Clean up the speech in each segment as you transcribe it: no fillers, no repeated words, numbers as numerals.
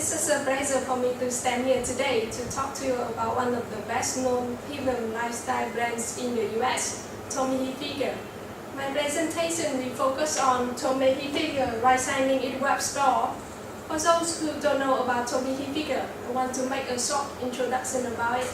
This is a pleasure for me to stand here today to talk to you about one of the best-known premium lifestyle brands in the US, Tommy Hilfiger. My presentation will focus on Tommy Hilfiger right-signing its web store. For those who don't know about Tommy Hilfiger, I want to make a short introduction about it.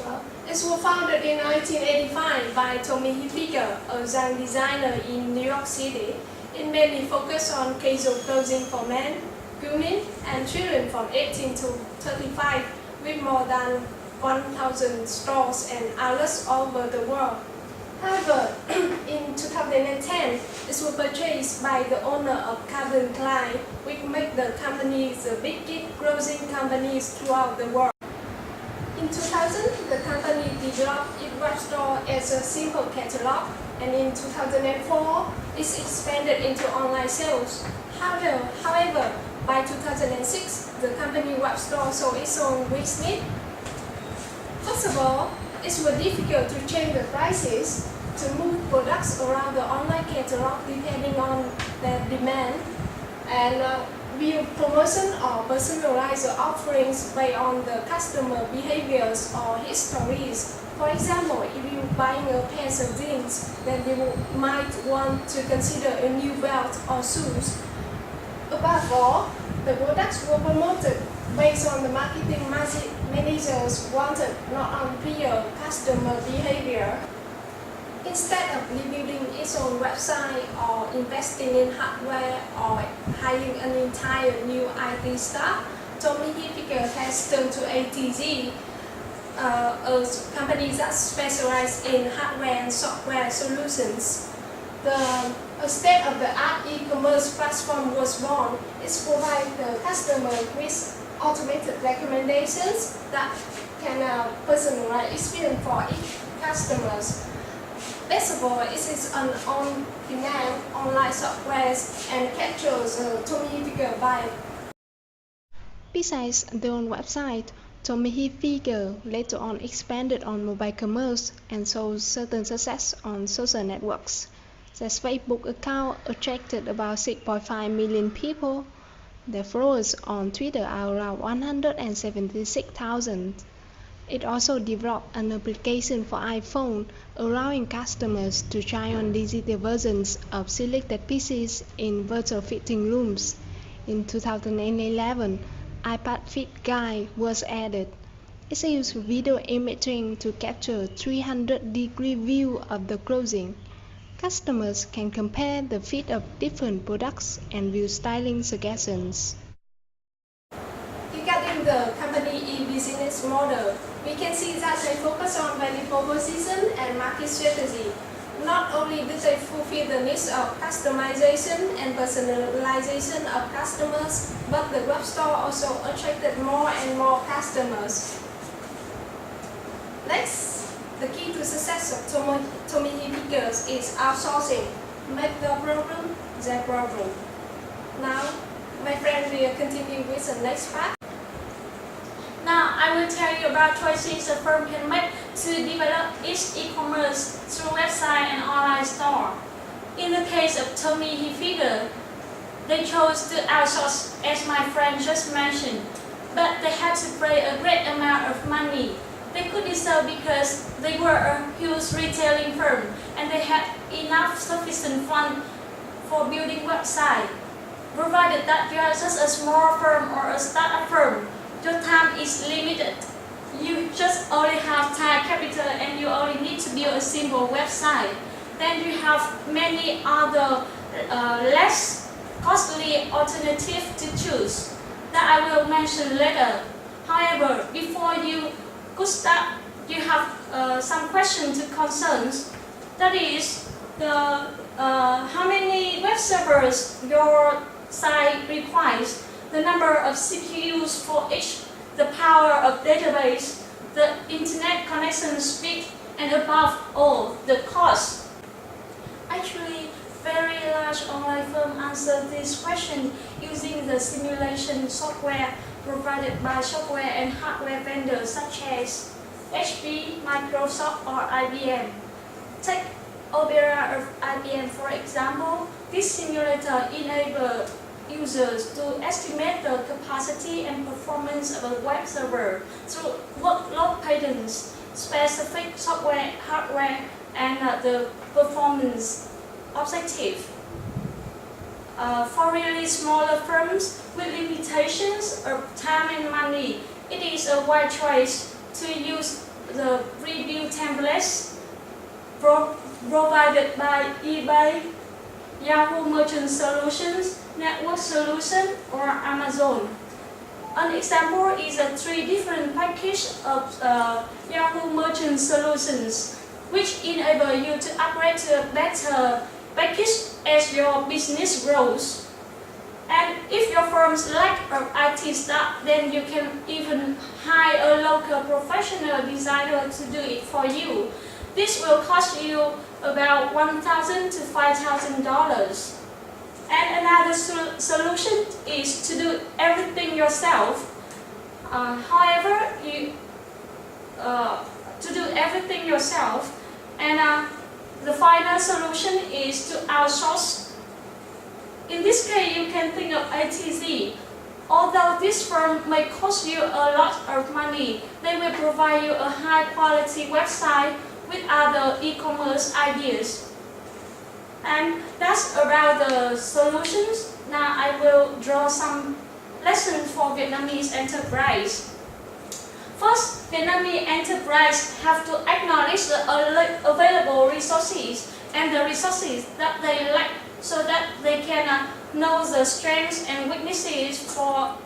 Well, it was founded in 1985 by Tommy Hilfiger, a young designer in New York City. It mainly focused on casual clothing for men, women, and children from 18 to 35, with more than 1,000 stores and outlets all over the world. However, in 2010, it was purchased by the owner of Calvin Klein, which made the company the biggest clothing companies throughout the world. In 2000, the company developed its web store as a simple catalog, and in 2004, it expanded into online sales. However, by 2006, the company web store saw its own weakness. First of all, it was difficult to change the prices, to move products around the online catalog depending on their demand, and build promotion or personalize the offerings based on the customer behaviors or histories. For example, if you're buying a pair of jeans, then you might want to consider a new belt or shoes. Above all, the products were promoted based on the marketing managers wanted, not on real customer behavior. Instead of rebuilding its own website or investing in hardware or hiring an entire new IT staff, Tommy Hilfiger has turned to ATG, a company that specializes in hardware and software solutions. A state-of-the-art e-commerce platform was born. It provides the customer with automated recommendations that can personalize experience for each customers. Best of all, it is an on-demand online software and captures a Tommy Hilfiger vibe. Besides their own website, Tommy Hilfiger later on expanded on mobile commerce and saw certain success on social networks. Their Facebook account attracted about 6.5 million people. Their followers on Twitter are around 176,000. It also developed an application for iPhone, allowing customers to try on digital versions of selected pieces in virtual fitting rooms. In 2011, iPad Fit Guide was added. It uses video imaging to capture 360-degree view of the clothing. Customers can compare the fit of different products and view styling suggestions. Regarding the company e-business model, we can see that they focus on value proposition and market strategy. Not only do they fulfill the needs of customization and personalization of customers, but the web store also attracted more and more customers. Next, the key to success of Tommy Hilfiger is outsourcing. Make the problem their problem. Now, my friend will continue with the next part. Now I will tell you about choices a firm can make to develop its e-commerce through website and online store. In the case of Tommy Hilfiger, they chose to outsource, as my friend just mentioned, but they had to pay a great amount of money. They could do so because they were a huge retailing firm and they had enough sufficient funds for building website. Provided that you are just a small firm or a startup firm, your time is limited. You just only have time, capital, and you only need to build a simple website. Then you have many other less costly alternatives to choose that I will mention later. However, before you could start, you have some questions to concerns. That is, how many web servers your site requires, the number of CPUs for each, the power of database, the internet connection speed, and above all, the cost. Actually, very large online firms answer this question using the simulation software provided by software and hardware vendors such as HP, Microsoft, or IBM. Take Opera of IBM for example. This simulator enables users to estimate the capacity and performance of a web server through workload patterns, specific software, hardware, and the performance objective. For really smaller firms with limitations of time and money, it is a wise choice to use the review templates provided by eBay, Yahoo Merchant Solutions, Network Solution, or Amazon. An example is a 3 different package of Yahoo Merchant Solutions, which enable you to upgrade to a better package as your business grows. And if your firm's lack of IT staff, then you can even hire a local professional designer to do it for you. This will cost you about $1,000 to $5,000. And another solution is to do everything yourself. And the final solution is to outsource. In this case, you can think of ATZ. Although this firm may cost you a lot of money, they will provide you a high-quality website with other e-commerce ideas. And that's about the solutions. Now I will draw some lessons for Vietnamese enterprise. First, Vietnamese enterprise have to acknowledge the available resources and the resources that they lack, so that they can know the strengths and weaknesses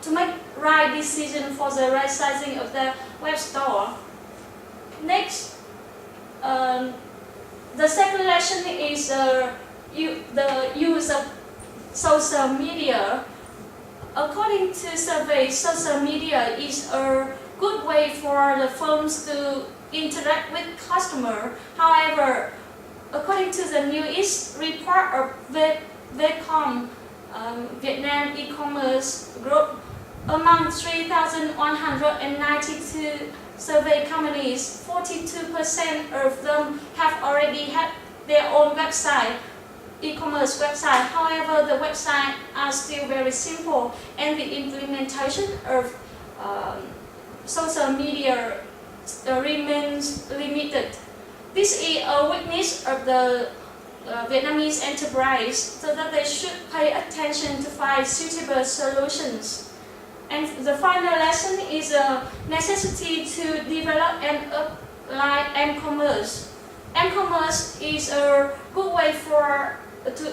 to make right decision for the right sizing of the web store. Next, the second lesson is the use of social media. According to surveys, social media is a good way for the firms to interact with customers. However, according to the newest report of Vietcom, Vietnam e-commerce group, among 3,192 survey companies, 42% of them have already had their own website, e-commerce website. However, the websites are still very simple, and the implementation of social media remains limited. This is a weakness of the Vietnamese enterprise, so that they should pay attention to find suitable solutions. And the final lesson is a necessity to develop and apply m-commerce. M-commerce is a good way to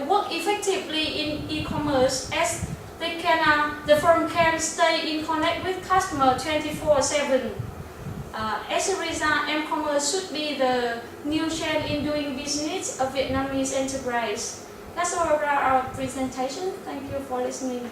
work effectively in e-commerce, as the firm can stay in contact with customers 24/7. As a result, m-commerce should be the new trend in doing business of Vietnamese enterprise. That's all about our presentation. Thank you for listening.